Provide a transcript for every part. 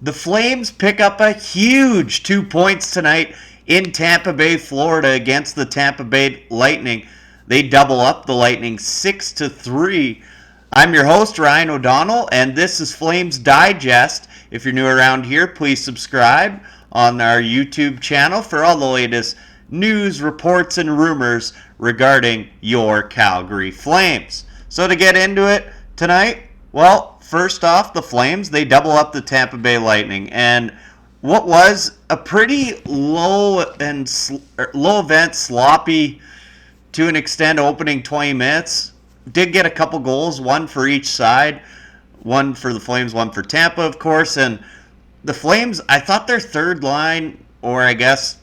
The Flames pick up a huge 2 points tonight in Tampa Bay, Florida against the Tampa Bay Lightning. They double up the Lightning 6-3. I'm your host, Ryan O'Donnell, and this is Flames Digest. If you're new around here, please subscribe on our YouTube channel for all the latest news, reports, and rumors regarding your Calgary Flames. So to get into it tonight, well, first off, the Flames, they double up the Tampa Bay Lightning, and what was a pretty low event, sloppy to an extent opening 20 minutes. Did get a couple goals, one for each side, one for the Flames, one for Tampa, of course. And the Flames, I thought their third line, or I guess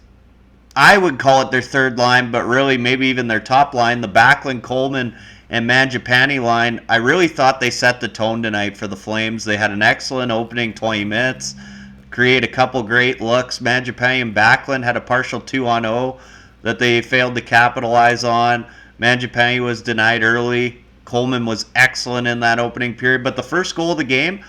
I would call it their third line, but really maybe even their top line, the Backlund, Coleman, and Mangiapane line, I really thought they set the tone tonight for the Flames. They had an excellent opening 20 minutes, create a couple great looks. Mangiapane and Backlund had a partial 2-on-0 that they failed to capitalize on. Mangiapane was denied early. Coleman was excellent in that opening period. But the first goal of the game,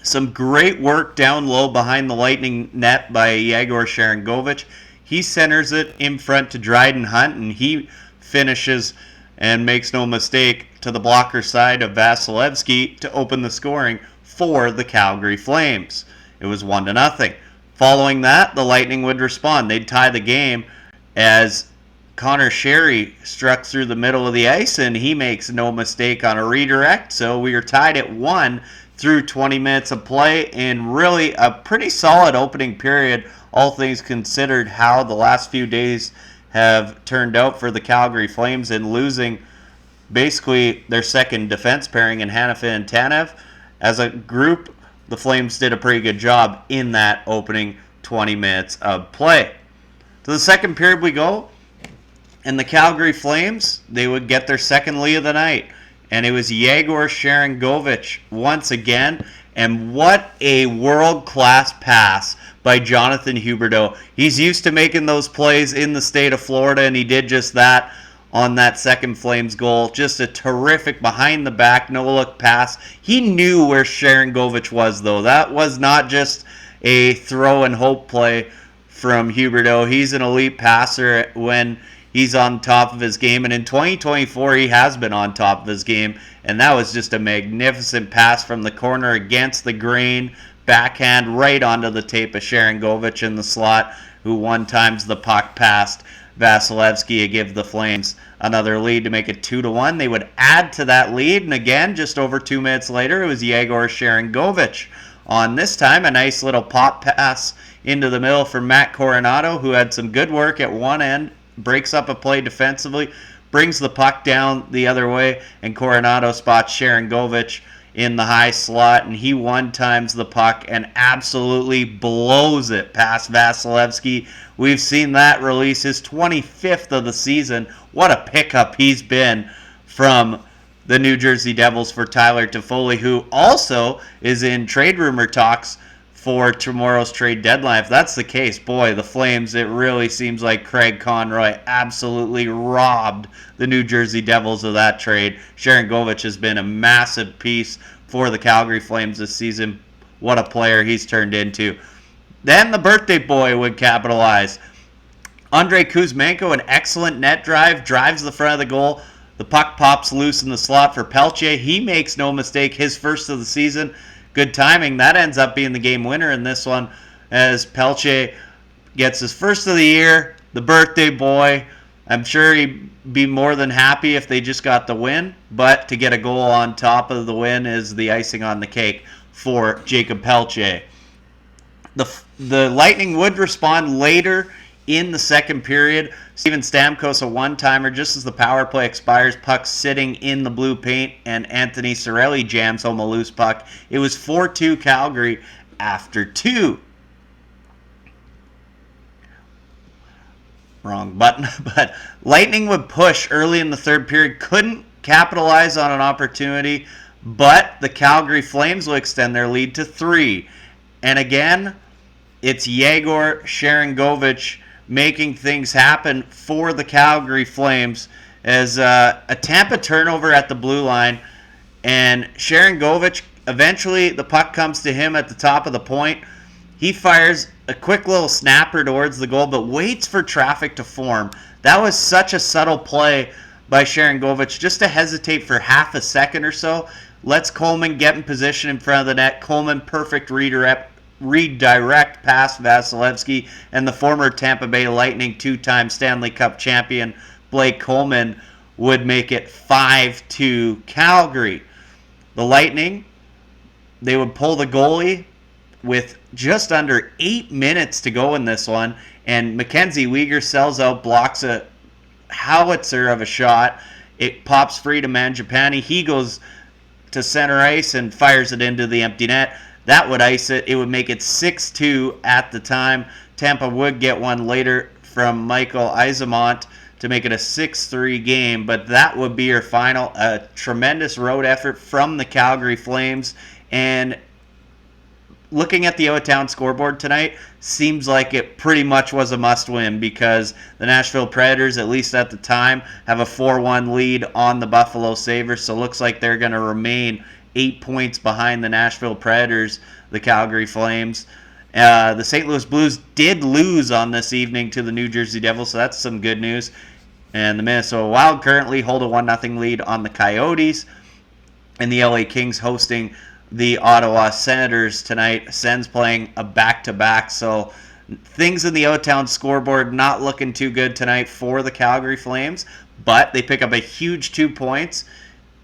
some great work down low behind the Lightning net by Yegor Sharangovich. He centers it in front to Dryden Hunt, and he finishes and makes no mistake to the blocker side of Vasilevsky to open the scoring for the Calgary Flames. It was 1-0. Following that, the Lightning would respond. They'd tie the game as Connor Sherry struck through the middle of the ice, and he makes no mistake on a redirect. So we are tied at 1 through 20 minutes of play in really a pretty solid opening period, all things considered how the last few days have turned out for the Calgary Flames in losing basically their second defense pairing in Hanifin and Tanev. As a group, the Flames did a pretty good job in that opening 20 minutes of play. To the second period we go, and the Calgary Flames, they would get their second lead of the night. And it was Yegor Sharangovich once again. And what a world-class pass by Jonathan Huberdeau. He's used to making those plays in the state of Florida, and he did just that on that second Flames goal. Just a terrific behind-the-back, no-look pass. He knew where Sharangovich was, though. That was not just a throw-and-hope play from Huberdeau. He's an elite passer when he's on top of his game, and in 2024 he has been on top of his game, and that was just a magnificent pass from the corner against the grain, backhand right onto the tape of Sharangovich in the slot, who one times the puck past Vasilevsky to give the Flames another lead to make it 2-1. They would add to that lead, and again, just over 2 minutes later, it was Yegor Sharangovich on this time a nice little pop pass into the middle for Matt Coronado, who had some good work at one end, breaks up a play defensively, brings the puck down the other way, and Coronado spots Sharangovich in the high slot, and he one times the puck and absolutely blows it past Vasilevsky. We've seen that release, his 25th of the season. What a pickup he's been from the New Jersey Devils for Tyler Toffoli, who also is in trade rumor talks for tomorrow's trade deadline. If that's the case, boy, the Flames, it really seems like Craig Conroy absolutely robbed the New Jersey Devils of that trade. Sharangovich has been a massive piece for the Calgary Flames this season. What a player he's turned into. Then the birthday boy would capitalize. Andrei Kuzmenko, an excellent net drive, drives the front of the goal. The puck pops loose in the slot for Pelche. He makes no mistake, his first of the season. Good timing. That ends up being the game winner in this one as Pelche gets his first of the year, the birthday boy. I'm sure he'd be more than happy if they just got the win, but to get a goal on top of the win is the icing on the cake for Jacob Pelche. The Lightning would respond later in the second period. Steven Stamkos, a one-timer, just as the power play expires, puck sitting in the blue paint, and Anthony Cirelli jams home a loose puck. It was 4-2 Calgary after 2. Wrong button. But Lightning would push early in the third period, couldn't capitalize on an opportunity, but the Calgary Flames will extend their lead to 3. And again, it's Yegor Sharangovich making things happen for the Calgary Flames as a Tampa turnover at the blue line, and Sharangovich Eventually, the puck comes to him at the top of the point. He fires a quick little snapper towards the goal, but waits for traffic to form. That was such a subtle play by Sharangovich, just to hesitate for half a second or so. Lets Coleman get in position in front of the net. Coleman, perfect redirect past Vasilevsky, and the former Tampa Bay Lightning two-time Stanley Cup champion Blake Coleman would make it 5-2 Calgary. The Lightning, they would pull the goalie with just under 8 minutes to go in this one, and MacKenzie Weegar sells out, blocks a howitzer of a shot. It pops free to Mangiapane. He goes to center ice and fires it into the empty net. That would ice it. It would make it 6-2 at the time. Tampa would get one later from Michael Eyssimont to make it a 6-3 game, but that would be your final. A tremendous road effort from the Calgary Flames, and looking at the out-of-town scoreboard tonight, seems like it pretty much was a must-win, because the Nashville Predators, at least at the time, have a 4-1 lead on the Buffalo Sabres, so it looks like they're going to remain 8 points behind the Nashville Predators, the Calgary Flames. The St. Louis Blues did lose on this evening to the New Jersey Devils, so that's some good news. And the Minnesota Wild currently hold a 1-0 lead on the Coyotes. And the LA Kings hosting the Ottawa Senators tonight. Sens playing a back-to-back, so things in the out-of-town scoreboard not looking too good tonight for the Calgary Flames. But they pick up a huge 2 points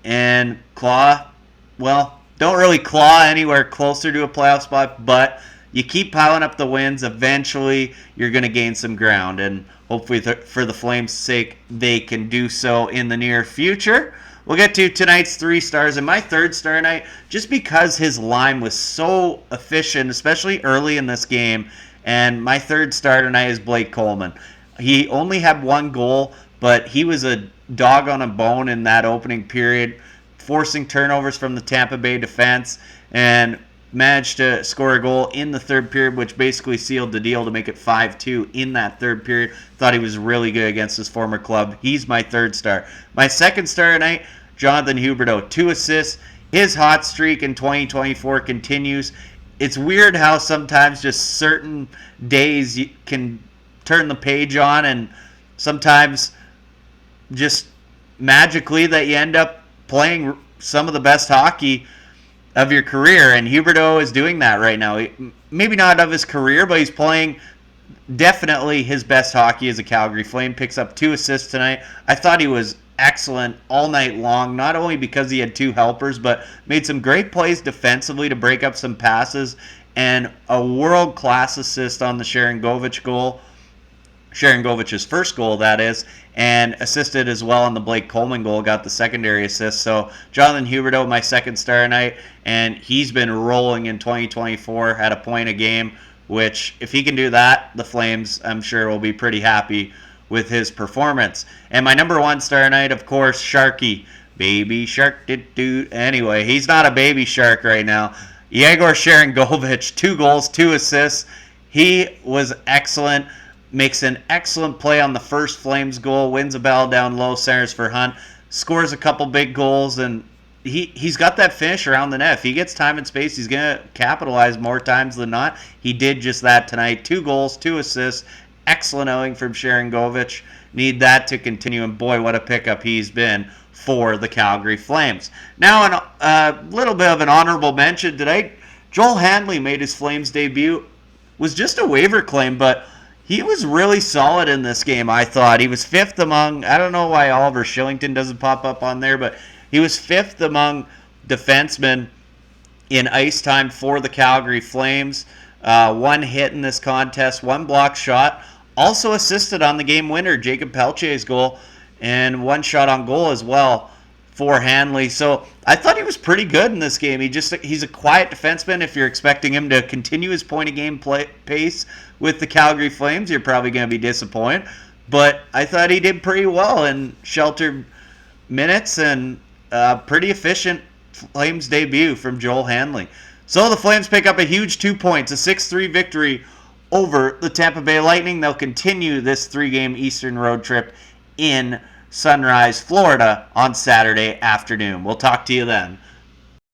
and claw, well, don't really claw anywhere closer to a playoff spot, but you keep piling up the wins. Eventually, you're going to gain some ground, and hopefully for the Flames' sake, they can do so in the near future. We'll get to tonight's 3 stars, and my third star tonight, just because his line was so efficient, especially early in this game, and my third star tonight is Blake Coleman. He only had 1 goal, but he was a dog on a bone in that opening period, forcing turnovers from the Tampa Bay defense, and managed to score a goal in the third period, which basically sealed the deal to make it 5-2 in that third period. Thought he was really good against his former club. He's my third star. My second star tonight, Jonathan Huberdeau, 2 assists. His hot streak in 2024 continues. It's weird how sometimes just certain days you can turn the page on, and sometimes just magically that you end up playing some of the best hockey of your career, and Huberdeau is doing that right now. Maybe not of his career, but he's playing definitely his best hockey as a Calgary Flame. Picks up 2 assists tonight. I thought he was excellent all night long, not only because he had 2 helpers, but made some great plays defensively to break up some passes, and a world-class assist on the Sharangovich goal. Sharangovich's first goal, that is, and assisted as well on the Blake Coleman goal, got the secondary assist. So Jonathan Huberdeau, my second star tonight, and he's been rolling in 2024 at a point a game, which if he can do that, the Flames, I'm sure, will be pretty happy with his performance. And my number 1 star tonight, of course, Sharky. Baby Shark, dude. Anyway, he's not a baby shark right now. Yegor Sharangovich, 2 goals, 2 assists. He was excellent. Makes an excellent play on the first Flames goal, wins a battle down low, centers for Hunt, scores a couple big goals, and he's got that finish around the net. If he gets time and space, he's going to capitalize more times than not. He did just that tonight. 2 goals, 2 assists, excellent outing from Sharangovich. Need that to continue, and boy, what a pickup he's been for the Calgary Flames. Now, a little bit of an honorable mention tonight. Joel Hanley made his Flames debut. Was just a waiver claim, but he was really solid in this game, I thought. He was 5th among, I don't know why Oliver Shillington doesn't pop up on there, but he was 5th among defensemen in ice time for the Calgary Flames. 1 hit in this contest, 1 block shot. Also assisted on the game winner, Jacob Peltier's goal, and 1 shot on goal as well for Hanley. So I thought he was pretty good in this game. He's a quiet defenseman. If you're expecting him to continue his point-a-game pace with the Calgary Flames, you're probably going to be disappointed. But I thought he did pretty well in sheltered minutes, and pretty efficient Flames debut from Joel Hanley. So the Flames pick up a huge 2 points, a 6-3 victory over the Tampa Bay Lightning. They'll continue this 3-game Eastern road trip in Sunrise, Florida on Saturday afternoon. We'll talk to you then.